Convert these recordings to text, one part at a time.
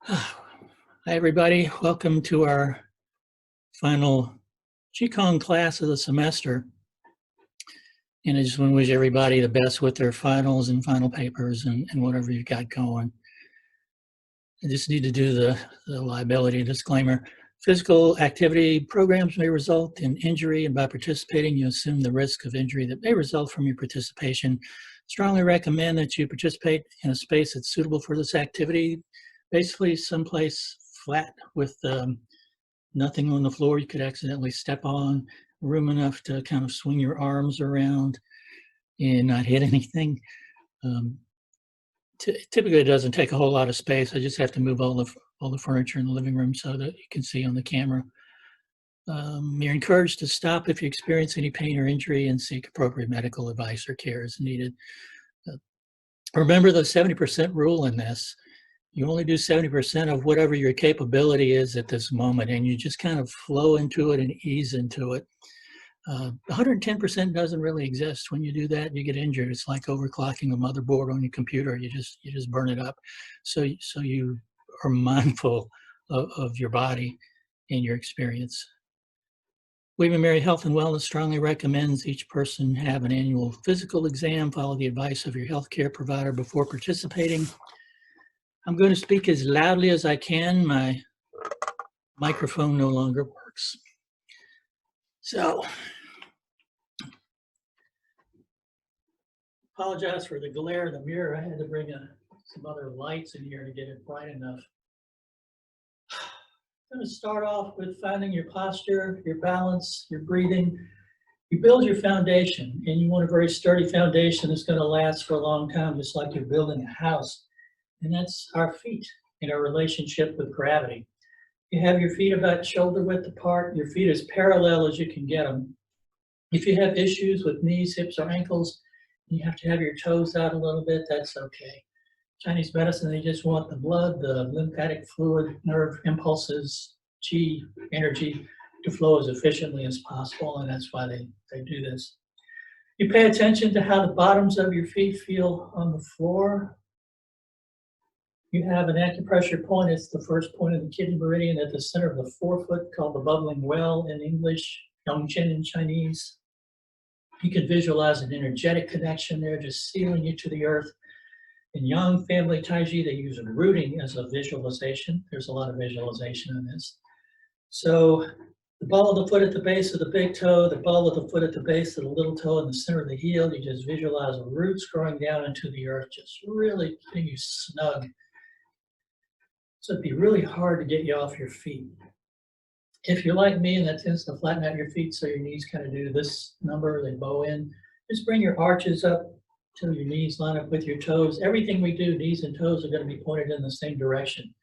Hi, everybody. Welcome to our final Qigong class of the semester. And I just want to wish everybody the best with their finals and final papers and whatever you've got going. I just need to do the liability disclaimer. Physical activity programs may result in injury, and by participating, you assume the risk of injury that may result from your participation. Strongly recommend that you participate in a space that's suitable for this activity, basically someplace flat with nothing on the floor you could accidentally step on, room enough to kind of swing your arms around and not hit anything. Typically, it doesn't take a whole lot of space. I just have to move all the furniture in the living room so that you can see on the camera. You're encouraged to stop if you experience any pain or injury and seek appropriate medical advice or care as needed. Remember the 70% rule in this. You only do 70% of whatever your capability is at this moment, and you just kind of flow into it and ease into it. 110% doesn't really exist. When you do that, you get injured. It's like overclocking a motherboard on your computer. You just burn it up. So you are mindful of your body and your experience. William & Mary Health and Wellness strongly recommends each person have an annual physical exam. Follow the advice of your healthcare provider before participating. I'm going to speak as loudly as I can. My microphone no longer works. So, apologize for the glare of the mirror. I had to bring some other lights in here to get it bright enough. I'm going to start off with finding your posture, your balance, your breathing. You build your foundation, and you want a very sturdy foundation that's going to last for a long time, just like you're building a house. And that's our feet in our relationship with gravity. You have your feet about shoulder width apart, your feet as parallel as you can get them. If you have issues with knees, hips, or ankles, you have to have your toes out a little bit, that's okay. Chinese medicine, they just want the blood, the lymphatic fluid, nerve impulses, qi, energy to flow as efficiently as possible, and that's why they do this. You pay attention to how the bottoms of your feet feel on the floor. You have an acupressure point. It's the first point of the kidney meridian at the center of the forefoot, called the bubbling well in English, Yongqin in Chinese. You can visualize an energetic connection there, just sealing you to the earth. In Yang family Taiji, they use rooting as a visualization. There's a lot of visualization in this. So the ball of the foot at the base of the big toe, the ball of the foot at the base of the little toe, in the center of the heel, you just visualize roots growing down into the earth, just really getting you snug. So it'd be really hard to get you off your feet. If you're like me, and that tends to flatten out your feet so your knees kind of do this number, they bow in, just bring your arches up till your knees line up with your toes. Everything we do, knees and toes, are going to be pointed in the same direction.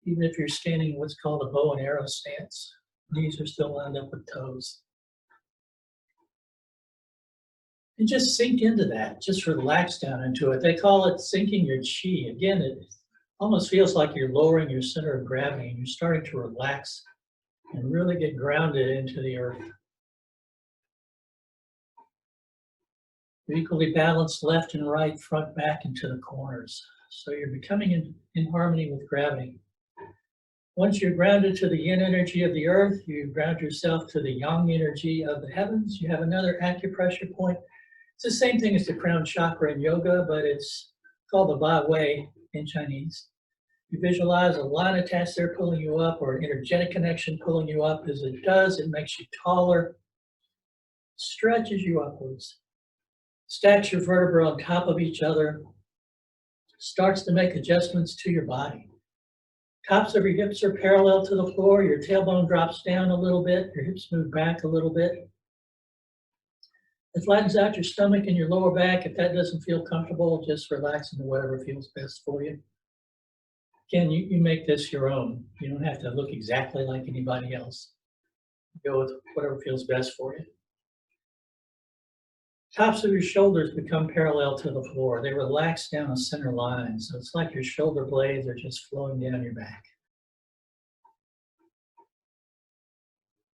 Even if you're standing in what's called a bow and arrow stance, knees are still lined up with toes. And just sink into that, just relax down into it. They call it sinking your chi. Again, it almost feels like you're lowering your center of gravity and you're starting to relax and really get grounded into the earth. You're equally balanced left and right, front, back, and to the corners. So you're becoming in harmony with gravity. Once you're grounded to the yin energy of the earth, you ground yourself to the yang energy of the heavens. You have another acupressure point. It's the same thing as the crown chakra in yoga, but it's called the Ba Wei in Chinese. You visualize a line attached there pulling you up, or an energetic connection pulling you up. As it does, it makes you taller, stretches you upwards, stacks your vertebrae on top of each other, starts to make adjustments to your body. Tops of your hips are parallel to the floor, your tailbone drops down a little bit, your hips move back a little bit. It flattens out your stomach and your lower back. If that doesn't feel comfortable, just relax into whatever feels best for you. Again, you make this your own. You don't have to look exactly like anybody else. Go with whatever feels best for you. Tops of your shoulders become parallel to the floor. They relax down a center line, so it's like your shoulder blades are just flowing down your back.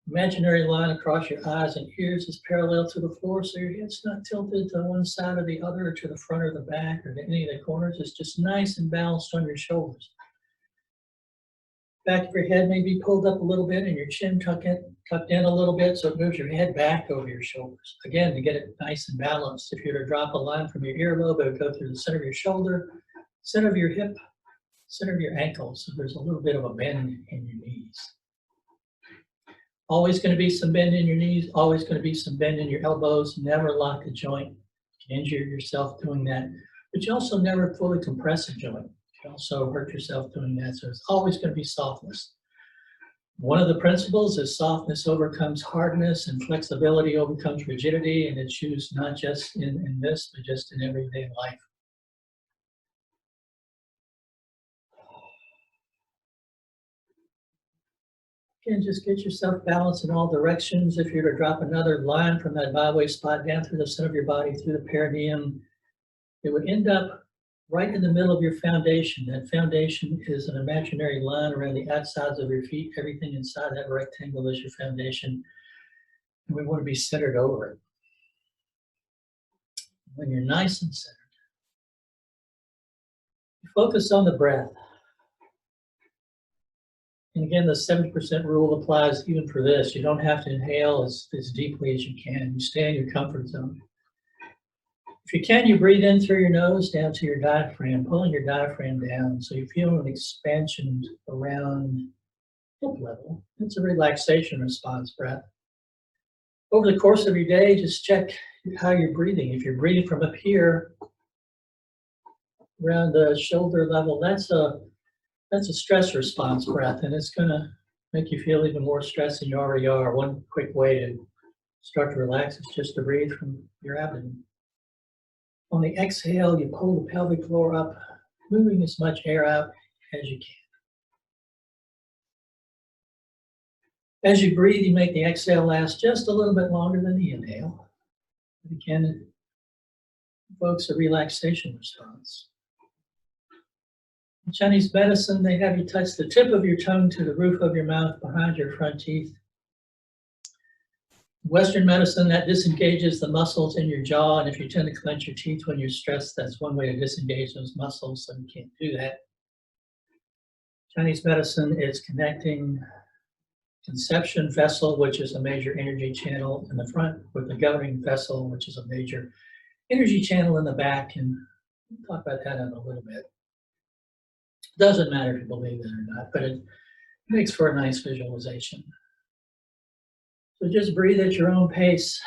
Imaginary line across your eyes and ears is parallel to the floor, so your head's not tilted to one side or the other, or to the front or the back, or to any of the corners. It's just nice and balanced on your shoulders. Back of your head may be pulled up a little bit and your chin tucked in a little bit so it moves your head back over your shoulders. Again, to get it nice and balanced. If you were to drop a line from your earlobe, it would go through the center of your shoulder, center of your hip, center of your ankles. So there's a little bit of a bend in your knees. Always going to be some bend in your knees, always going to be some bend in your elbows. Never lock a joint. You can injure yourself doing that. But you also never fully compress a joint. You also hurt yourself doing that. So it's always going to be softness. One of the principles is softness overcomes hardness and flexibility overcomes rigidity, and it's used not just in this, but just in everyday life. Again, just get yourself balanced in all directions. If you're to drop another line from that byway spot down through the center of your body, through the perineum, it would end up right in the middle of your foundation. That foundation is an imaginary line around the outsides of your feet. Everything inside that rectangle is your foundation. And we want to be centered over it. When you're nice and centered, you focus on the breath. And again, the 70% rule applies even for this. You don't have to inhale as deeply as you can. You stay in your comfort zone. If you can, you breathe in through your nose down to your diaphragm, pulling your diaphragm down so you feel an expansion around hip level. It's a relaxation response breath. Over the course of your day, just check how you're breathing. If you're breathing from up here around the shoulder level, that's a stress response breath, and it's going to make you feel even more stressed than you already are. One quick way to start to relax is just to breathe from your abdomen. On the exhale, you pull the pelvic floor up, moving as much air out as you can. As you breathe, you make the exhale last just a little bit longer than the inhale. Again, it evokes a relaxation response. In Chinese medicine, they have you touch the tip of your tongue to the roof of your mouth behind your front teeth. Western medicine, that disengages the muscles in your jaw, and if you tend to clench your teeth when you're stressed, that's one way to disengage those muscles, so you can't do that. Chinese medicine is connecting conception vessel, which is a major energy channel in the front, with the governing vessel, which is a major energy channel in the back, and we'll talk about that in a little bit. Doesn't matter if you believe it or not, but it makes for a nice visualization. So just breathe at your own pace.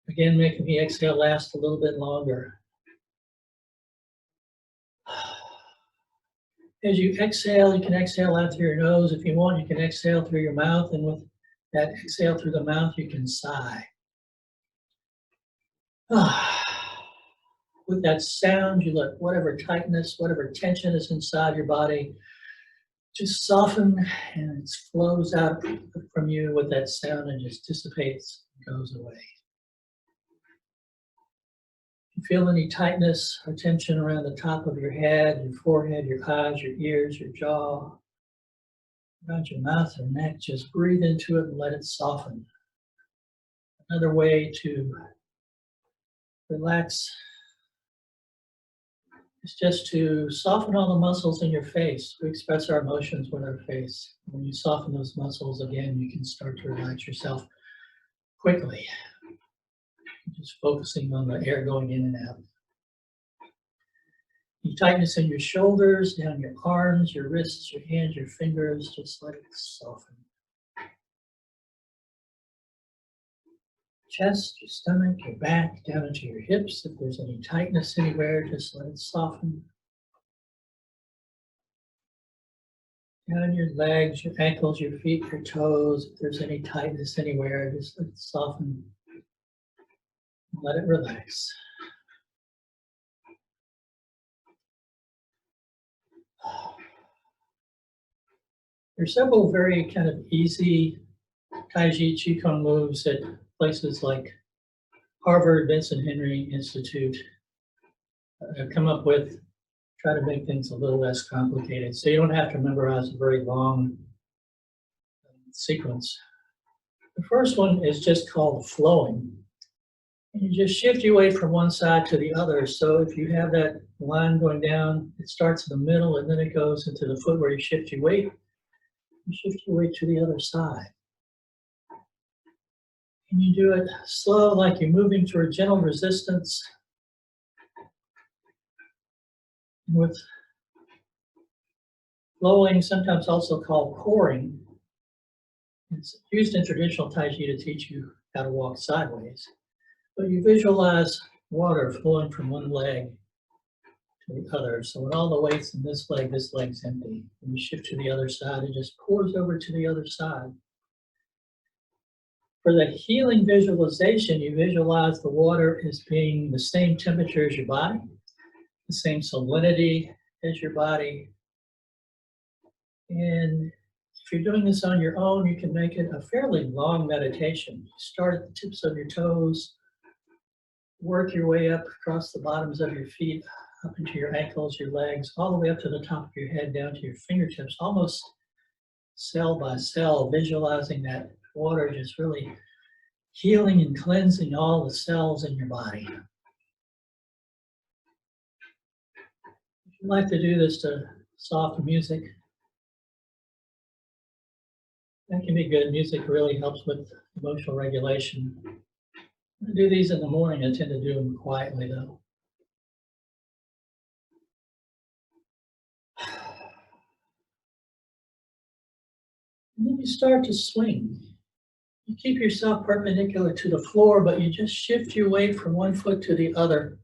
Again, making the exhale last a little bit longer. As you exhale, you can exhale out through your nose. If you want, you can exhale through your mouth, and with that exhale through the mouth, you can sigh. With that sound, you let whatever tightness, whatever tension is inside your body just soften, and it flows out from you with that sound and just dissipates and goes away. If you feel any tightness or tension around the top of your head, your forehead, your eyes, your ears, your jaw, around your mouth or neck, just breathe into it and let it soften. Another way to relax is just to soften all the muscles in your face. We express our emotions with our face. When you soften those muscles, again, you can start to relax yourself quickly. Just focusing on the air going in and out. You tightness in your shoulders, down your arms, your wrists, your hands, your fingers, just let it soften. Chest, your stomach, your back, down into your hips. If there's any tightness anywhere, just let it soften. Down your legs, your ankles, your feet, your toes. If there's any tightness anywhere, just let it soften. Let it relax. There's several very kind of easy Tai Chi Qigong moves at places like Harvard Vincent Henry Institute have come up with, try to make things a little less complicated. So you don't have to memorize a very long sequence. The first one is just called flowing. And you just shift your weight from one side to the other. So if you have that line going down, it starts in the middle and then it goes into the foot where you shift your weight. You shift your weight to the other side. And you do it slow, like you're moving through a gentle resistance. With flowing, sometimes also called pouring. It's used in traditional Tai Chi to teach you how to walk sideways. But you visualize water flowing from one leg to the other. So when all the weight's in this leg's empty. When you shift to the other side, it just pours over to the other side. For the healing visualization, you visualize the water as being the same temperature as your body, the same salinity as your body. And if you're doing this on your own, you can make it a fairly long meditation. Start at the tips of your toes, work your way up across the bottoms of your feet, up into your ankles, your legs, all the way up to the top of your head, down to your fingertips, almost cell by cell, visualizing that water just really healing and cleansing all the cells in your body. If you like to do this to soft music, that can be good. Music really helps with emotional regulation. I do these in the morning. I tend to do them quietly though. And then you start to swing. You keep yourself perpendicular to the floor, but you just shift your weight from one foot to the other.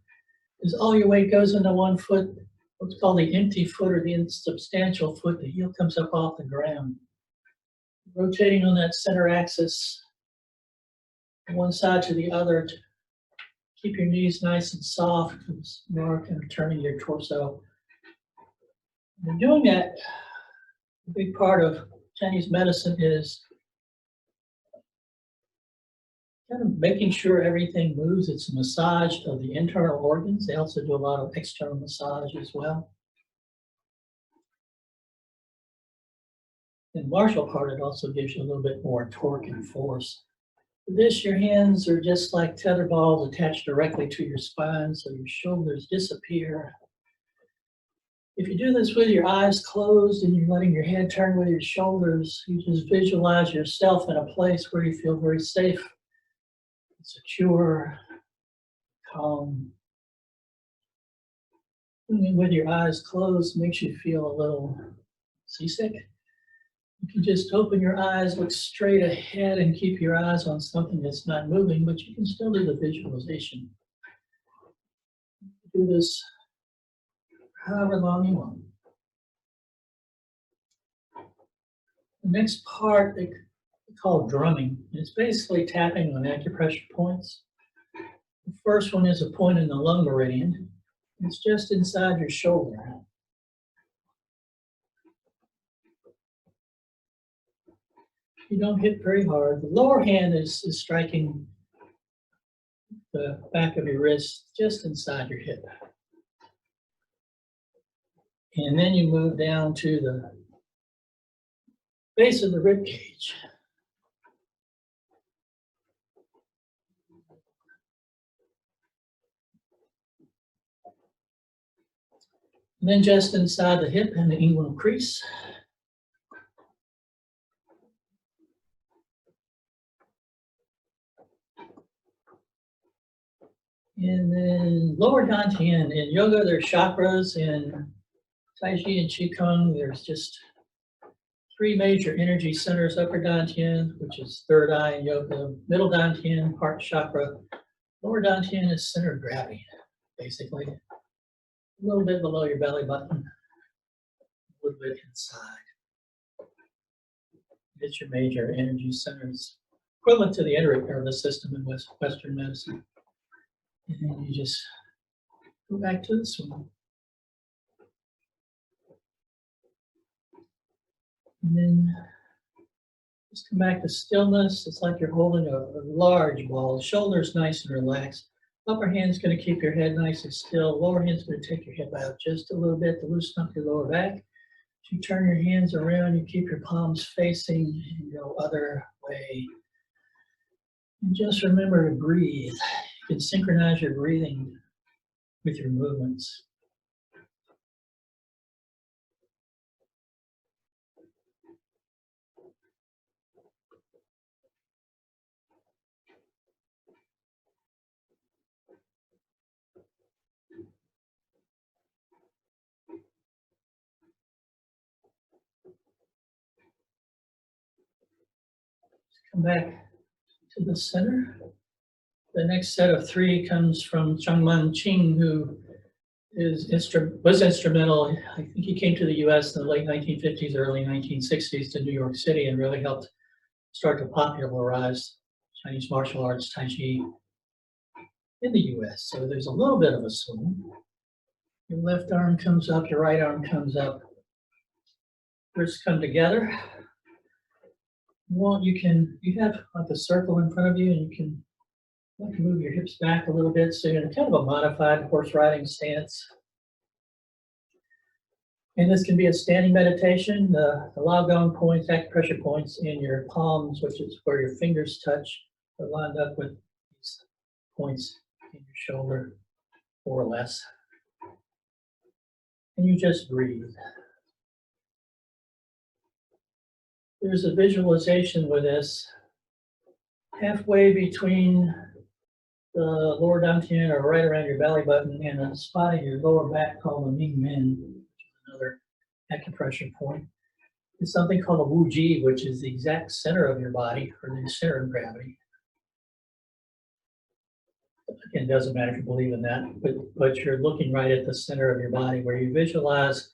As all your weight goes into one foot, what's called the empty foot or the insubstantial foot, the heel comes up off the ground. Rotating on that center axis, from one side to the other, to keep your knees nice and soft, more kind of turning your torso. And doing that, a big part of Chinese medicine is kind of making sure everything moves. It's a massage of the internal organs. They also do a lot of external massage as well. In martial part, it also gives you a little bit more torque and force. For this, your hands are just like tether balls attached directly to your spine, so your shoulders disappear. If you do this with your eyes closed and you're letting your head turn with your shoulders, you just visualize yourself in a place where you feel very safe, secure, calm. And with your eyes closed, makes you feel a little seasick. You can just open your eyes, look straight ahead, and keep your eyes on something that's not moving, but you can still do the visualization. Do this however long you want. The next part they call drumming. It's basically tapping on acupressure points. The first one is a point in the lung meridian. It's just inside your shoulder. You don't hit very hard. The lower hand is striking the back of your wrist just inside your hip. And then you move down to the base of the rib cage. And then just inside the hip and the inguinal crease. And then lower dantian. In yoga, there's chakras. In Tai Chi and Qigong, there's just three major energy centers: upper dantian, which is third eye in yoga; middle dantian, heart chakra; lower dantian is center of gravity, basically. A little bit below your belly button, a little bit inside. It's your major energy centers, equivalent to the enteric nervous system in Western medicine. And then you just go back to the swing. And then just come back to stillness. It's like you're holding a large ball. Shoulders nice and relaxed. Upper hand's going to keep your head nice and still. Lower hand's going to take your hip out just a little bit to loosen up your lower back. As you turn your hands around, you keep your palms facing, you go other way. And just remember to breathe. You can synchronize your breathing with your movements. Come back to the center. The next set of three comes from Changman Qing, who was instrumental. I think he came to the US in the late 1950s, early 1960s to New York City and really helped start to popularize Chinese martial arts, Tai Chi, in the US. So there's a little bit of a swing. Your left arm comes up, your right arm comes up. Wrists come together. You have like a circle in front of you, and you can move your hips back a little bit, so you're in kind of a modified horse riding stance. And this can be a standing meditation. The Qigong points, acupressure points in your palms, which is where your fingers touch, are lined up with these points in your shoulder, more or less. And you just breathe. There's a visualization with this. Halfway between the lower dantian, or right around your belly button, and a spot in your lower back called the Ming Men, which is another acupressure point, is something called a Wu Ji, which is the exact center of your body, or the center of gravity. Again, it doesn't matter if you believe in that, but you're looking right at the center of your body, where you visualize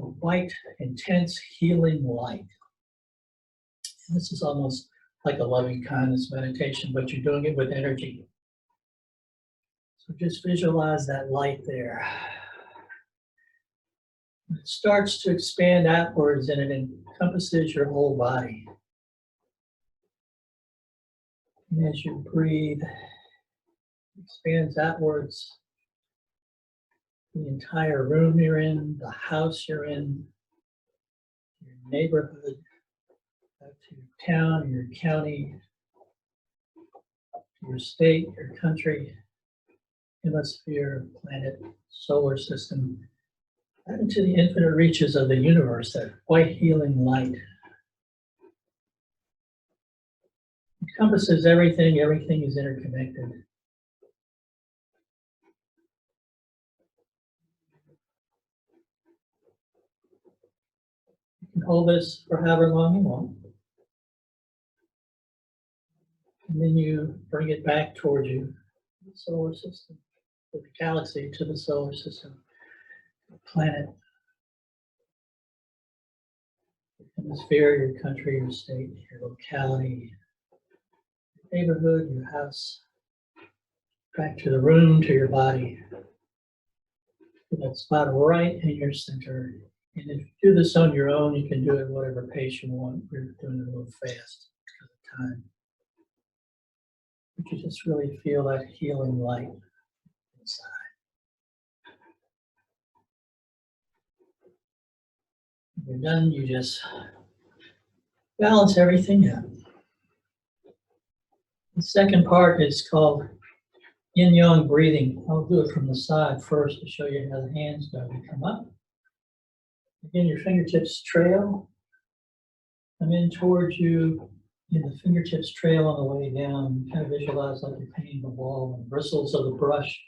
a white, intense, healing light. And this is almost like a loving kindness meditation, but you're doing it with energy. So just visualize that light there. It starts to expand outwards, and it encompasses your whole body. And as you breathe, it expands outwards. The entire room you're in, the house you're in, your neighborhood, to your town, your county, your state, your country, hemisphere, planet, solar system, and into the infinite reaches of the universe, that white healing light. Encompasses everything, everything is interconnected. You can hold this for however long you want. And then you bring it back towards you, the solar system, the galaxy, to the solar system, the planet, your hemisphere, your country, your state, your locality, your neighborhood, your house, back to the room, to your body, to that spot right in your center. And if you do this on your own, you can do it at whatever pace you want. We're doing it a little fast because of time. But you just really feel that healing light inside. When you're done, you just balance everything out. The second part is called yin-yang breathing. I'll do it from the side first to show you how the hands go. You come up. Again, your fingertips trail. Come in towards you, and the fingertips trail on the way down. Kind of visualize like you're painting the wall, and bristles of the brush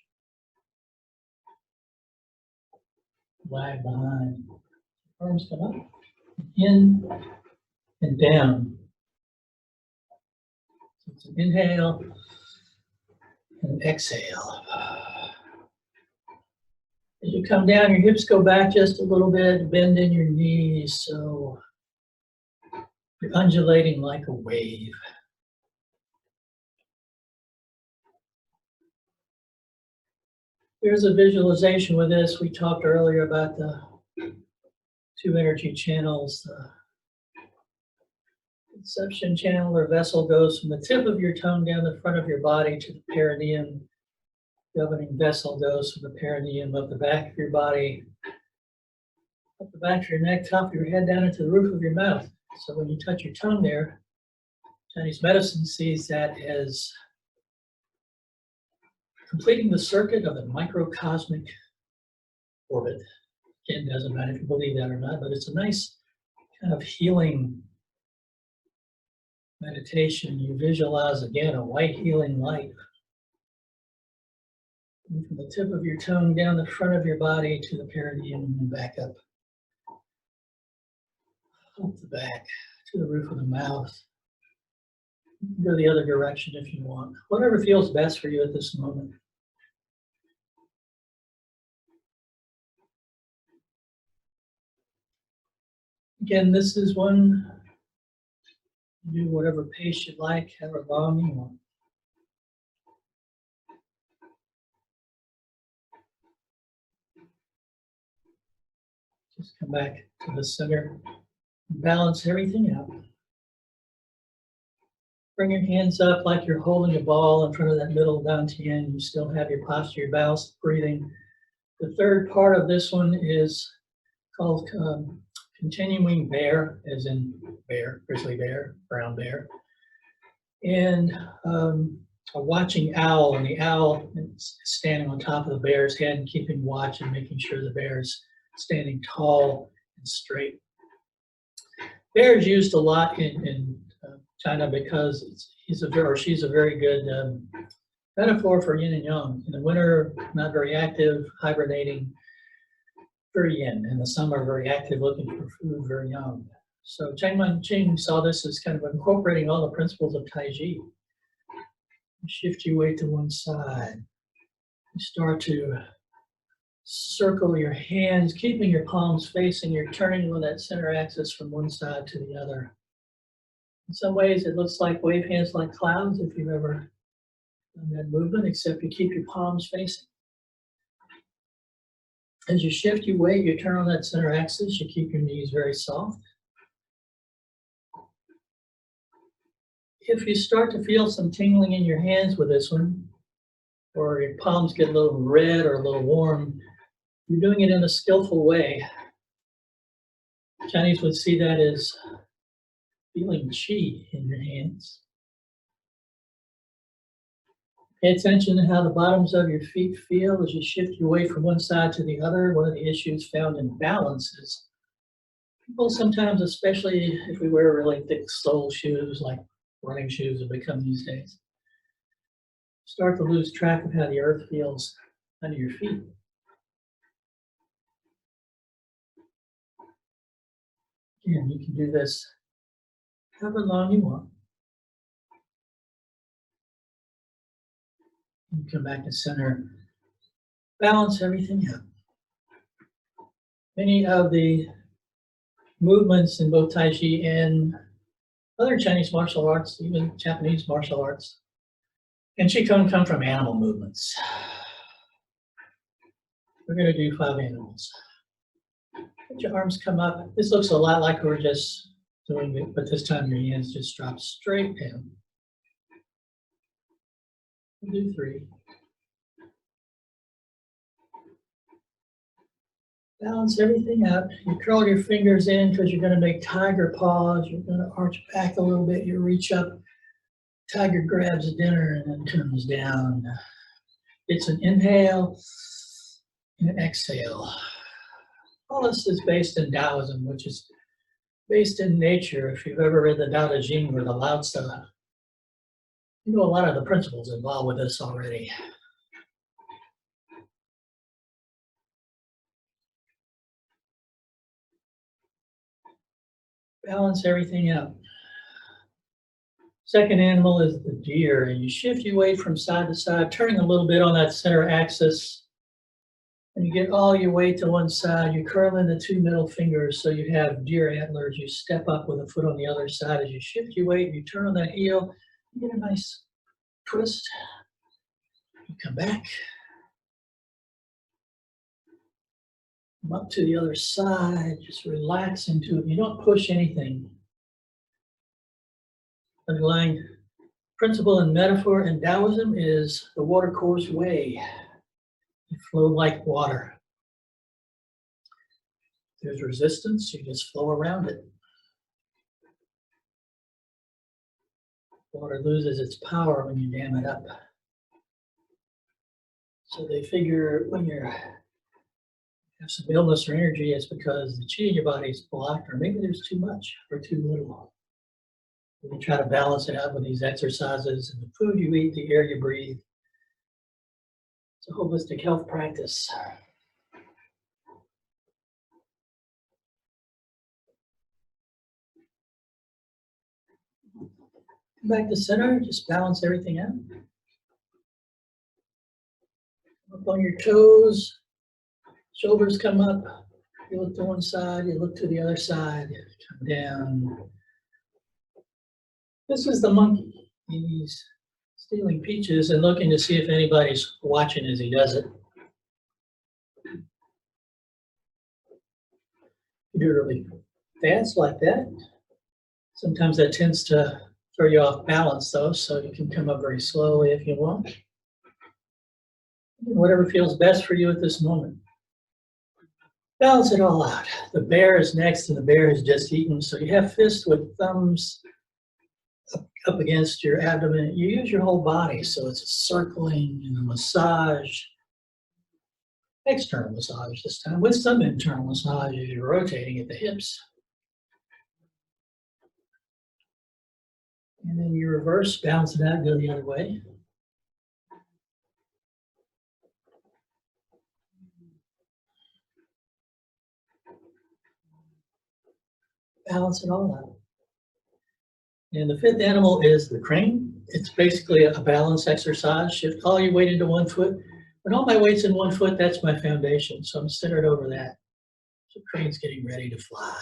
lag behind. Arms come up, in and down. So it's an inhale and an exhale. As you come down, your hips go back just a little bit, bend in your knees, so you're undulating like a wave. Here's a visualization with this. We talked earlier about the two energy channels. The conception channel or vessel goes from the tip of your tongue down the front of your body to the perineum. Governing vessel goes from the perineum up the back of your body, up the back of your neck, top of your head, down into the roof of your mouth. So when you touch your tongue there, Chinese medicine sees that as completing the circuit of the microcosmic orbit. Again, it doesn't matter if you believe that or not, but it's a nice kind of healing meditation. You visualize again a white healing light from the tip of your tongue down the front of your body to the perineum and back up the back to the roof of the mouth. You can go the other direction if you want. Whatever feels best for you at this moment. Again, this is one, do whatever pace you like, however long you want. Just come back to the center, balance everything out. Bring your hands up like you're holding a ball in front of that middle dantian. You still have your posture, your balanced breathing. The third part of this one is called continuing bear, as in bear, grizzly bear, brown bear. And a watching owl, and the owl is standing on top of the bear's head and keeping watch and making sure the bear is standing tall and straight. Bear is used a lot in China because she's a very good metaphor for yin and yang. In the winter, not very active, hibernating, very yin. In the summer, very active, looking for food, very yang. So Cheng Man-ching saw this as kind of incorporating all the principles of Tai Chi. You shift your weight to one side. You start to circle your hands, keeping your palms facing. You're turning on that center axis from one side to the other. In some ways, it looks like wave hands like clouds if you've ever done that movement, except you keep your palms facing. As you shift your weight, you turn on that center axis, you keep your knees very soft. If you start to feel some tingling in your hands with this one, or your palms get a little red or a little warm, you're doing it in a skillful way. Chinese would see that as feeling qi in your hands. Pay attention to how the bottoms of your feet feel as you shift your weight from one side to the other. One of the issues found in balance is people sometimes, especially if we wear really thick sole shoes like running shoes have become these days, start to lose track of how the earth feels under your feet. Again, you can do this however long you want. You come back to center, balance everything out. Many of the movements in both Tai Chi and other Chinese martial arts, even Japanese martial arts, and Qigong come from animal movements. We're going to do 5 animals. Let your arms come up. This looks a lot like we're just doing it, but this time your hands just drop straight down. We'll do 3. Balance everything out. You curl your fingers in because you're going to make tiger paws. You're going to arch back a little bit. You reach up. Tiger grabs dinner and then comes down. It's an inhale and an exhale. All this is based in Taoism, which is based in nature. If you've ever read the Tao Te Ching or the Lao Tzu, you know a lot of the principles involved with this already. Balance everything out. Second animal is the deer, and you shift your weight from side to side, turning a little bit on that center axis. And you get all your weight to one side. You curl in the 2 middle fingers so you have deer antlers. You step up with a foot on the other side. As you shift your weight, you turn on that heel, you get a nice twist. You come back. Come up to the other side, just relax into it. You don't push anything. Underlying principle and metaphor in Taoism is the watercourse way. You flow like water. If there's resistance, you just flow around it. Water loses its power when you dam it up. So they figure when you have some illness or energy, it's because the chi in your body is blocked, or maybe there's too much or too little. We try to balance it out with these exercises and the food you eat, the air you breathe. It's a holistic health practice. Come back to center, just balance everything out. Up on your toes, shoulders come up. You look to one side, you look to the other side, come down. This is the monkey. He's stealing peaches and looking to see if anybody's watching as he does it. You do it really fast like that. Sometimes that tends to throw you off balance though, so you can come up very slowly if you want. Whatever feels best for you at this moment. Balance it all out. The bear is next, and the bear has just eaten. So you have fists with thumbs up against your abdomen. You use your whole body, so it's a circling and a massage. External massage this time, with some internal massage as you're rotating at the hips. And then you reverse, bounce it out, go the other way. Balance it all out. And the fifth animal is the crane. It's basically a balance exercise. Shift all your weight into one foot. When all my weight's in one foot, that's my foundation. So I'm centered over that. So the crane's getting ready to fly.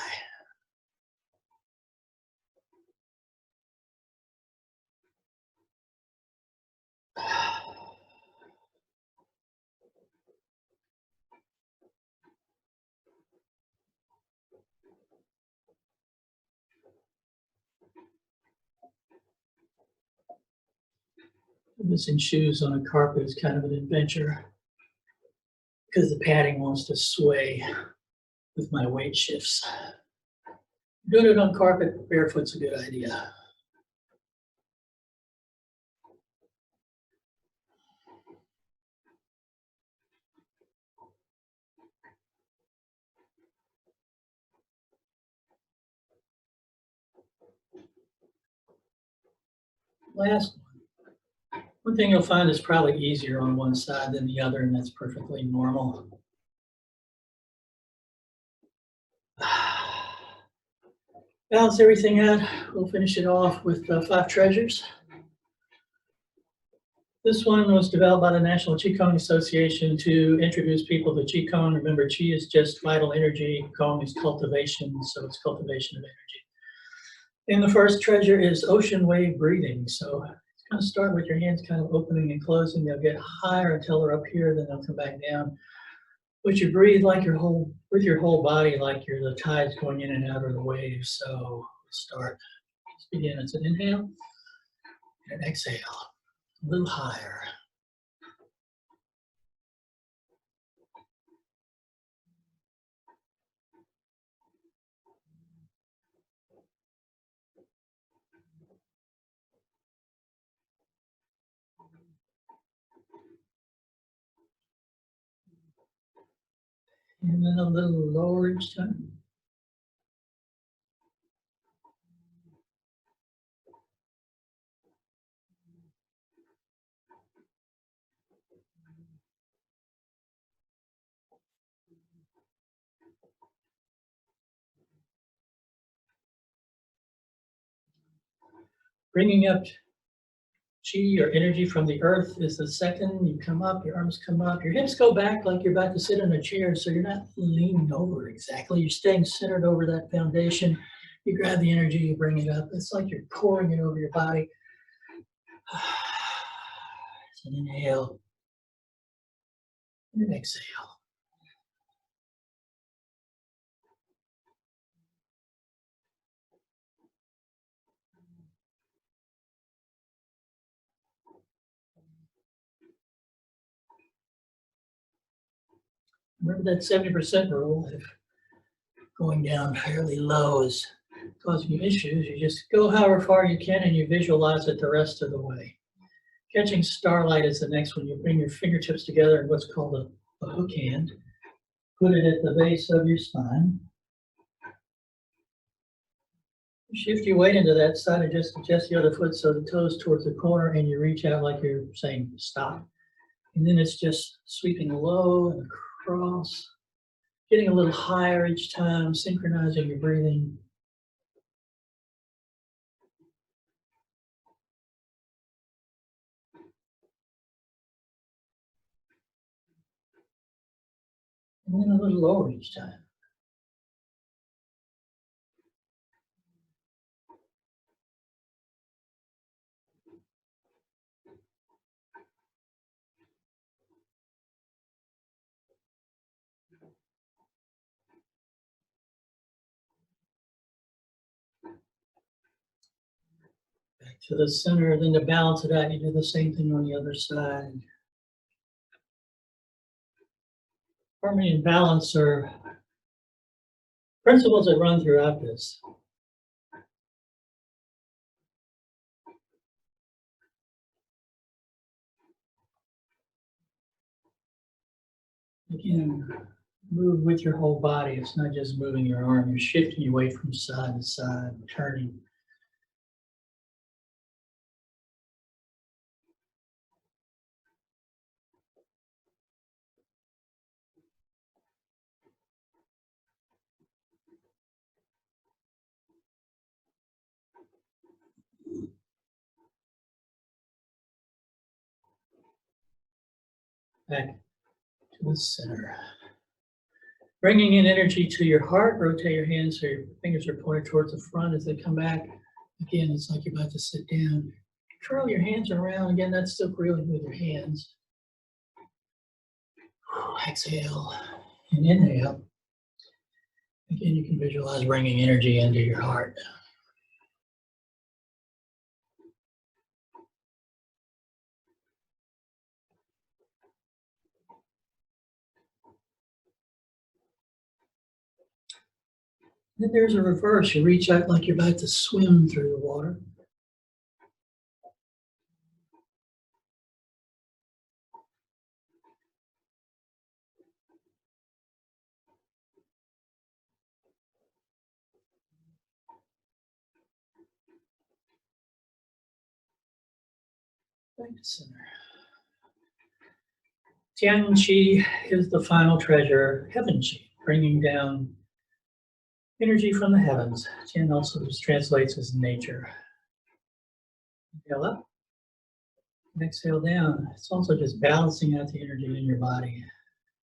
Missing shoes on a carpet is kind of an adventure because the padding wants to sway with my weight shifts. Doing it on carpet barefoot's a good idea. Last one. One thing you'll find is probably easier on one side than the other, and that's perfectly normal. Balance everything out. We'll finish it off with 5 treasures. This one was developed by the National Qigong Association to introduce people to Qigong. Remember, Qi is just vital energy. Gong is cultivation, so it's cultivation of energy. And the first treasure is ocean wave breathing. So it's going to start with your hands kind of opening and closing. They'll get higher until they're up here, then they'll come back down. But you breathe like with your whole body, like you're the tides going in and out of the waves. So start. Let's begin. It's an inhale and an exhale. A little higher. And then a little lower each time. Bringing up Qi or energy from the earth is the second. You come up, your arms come up, your hips go back like you're about to sit in a chair, so you're not leaning over exactly. You're staying centered over that foundation. You grab the energy, you bring it up. It's like you're pouring it over your body. It's an inhale and an exhale. Remember that 70% rule. If going down fairly low is causing you issues, you just go however far you can and you visualize it the rest of the way. Catching starlight is the next one. You bring your fingertips together in what's called a hook hand. Put it at the base of your spine. Shift your weight into that side and just adjust the other foot so the toes towards the corner and you reach out like you're saying stop. And then it's just sweeping low and across, getting a little higher each time, synchronizing your breathing. And then a little lower each time. Back to the center, then to balance it out, you do the same thing on the other side. Harmony and balance are principles that run throughout this. Again, move with your whole body. It's not just moving your arm. You're shifting your weight from side to side, turning. Back to the center. Bringing in energy to your heart, rotate your hands so your fingers are pointed towards the front as they come back. Again, it's like you're about to sit down. Curl your hands around. Again, that's still breathing with your hands. Exhale and inhale. Again, you can visualize bringing energy into your heart. Then there's a reverse. You reach out like you're about to swim through the water. Back to center. Tian Qi is the final treasure, heaven Qi, bringing down energy from the heavens. Tian also just translates as nature. Inhale up and exhale down. It's also just balancing out the energy in your body.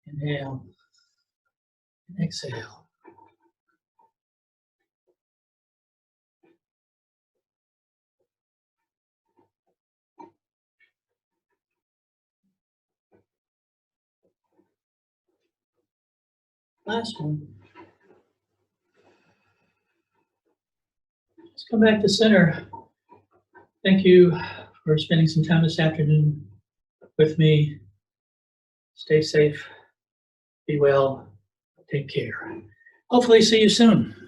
Inhale and exhale. Last one. Let's come back to center. Thank you for spending some time this afternoon with me. Stay safe, be well, take care. Hopefully see you soon.